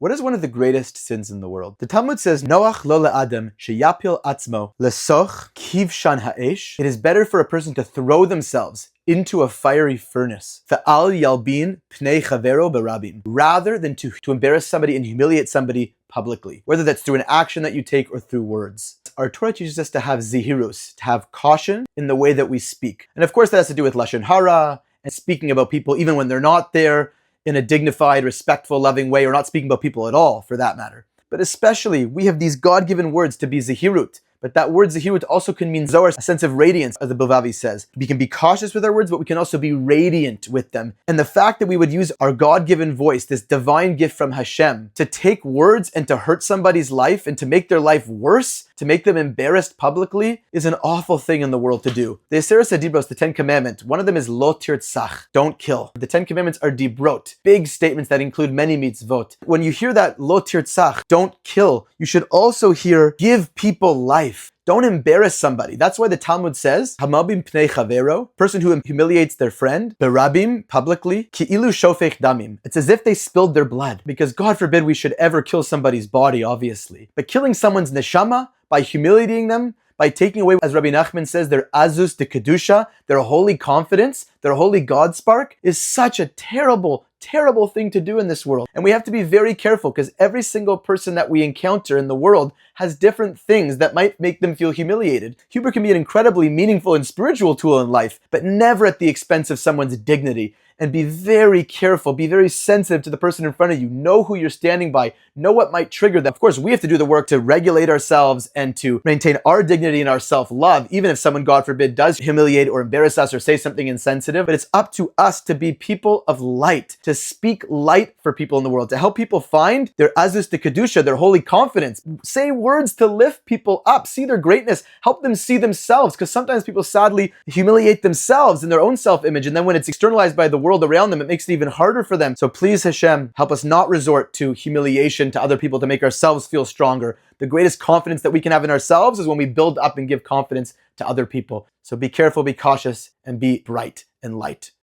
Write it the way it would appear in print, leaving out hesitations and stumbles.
What is one of the greatest sins in the world? The Talmud says, Noach lo le'adam sheyapil atzmo lesoch kivshan ha'esh. It is better for a person to throw themselves into a fiery furnace, ve'al yalbin pnei chavero berabim, rather than to embarrass somebody and humiliate somebody publicly, whether that's through an action that you take or through words. Our Torah teaches us to have zihirus, to have caution in the way that we speak. And of course that has to do with lashon hara and speaking about people even when they're not there, in a dignified, respectful, loving way, or not speaking about people at all, for that matter. But especially, we have these God-given words to be zehirut. But that word zehirut also can mean zohar, a sense of radiance, as the Bilvavi says. We can be cautious with our words, but we can also be radiant with them. And the fact that we would use our God-given voice, this divine gift from Hashem, to take words and to hurt somebody's life and to make their life worse, to make them embarrassed publicly, is an awful thing in the world to do. The Aseres HaDibros, the 10 Commandments, one of them is lo tirtzach, don't kill. The 10 Commandments are dibrot, big statements that include many mitzvot. When you hear that lo tirtzach, don't kill, you should also hear give people life. Don't embarrass somebody. That's why the Talmud says, Hamabim pnei chavero, person who humiliates their friend, berabim, publicly, ki'ilu shofech damim. It's as if they spilled their blood. Because God forbid we should ever kill somebody's body, obviously. But killing someone's neshama, by humiliating them, by taking away, as Rabbi Nachman says, their azus de kedusha, their holy confidence, their holy God spark, is such a terrible, terrible thing to do in this world. And we have to be very careful because every single person that we encounter in the world has different things that might make them feel humiliated. Humor can be an incredibly meaningful and spiritual tool in life, but never at the expense of someone's dignity. And be very careful, be very sensitive to the person in front of you. Know who you're standing by, know what might trigger them. Of course, we have to do the work to regulate ourselves and to maintain our dignity and our self-love, even if someone, God forbid, does humiliate or embarrass us or say something insensitive. But it's up to us to be people of light, to speak light for people in the world, to help people find their azus de kedusha, their holy confidence. Say words to lift people up, see their greatness, help them see themselves, because sometimes people sadly humiliate themselves in their own self-image, and then when it's externalized by the world around them, it makes it even harder for them. So please, Hashem, help us not resort to humiliation to other people to make ourselves feel stronger. The greatest confidence that we can have in ourselves is when we build up and give confidence to other people. So be careful, be cautious, and be bright and light.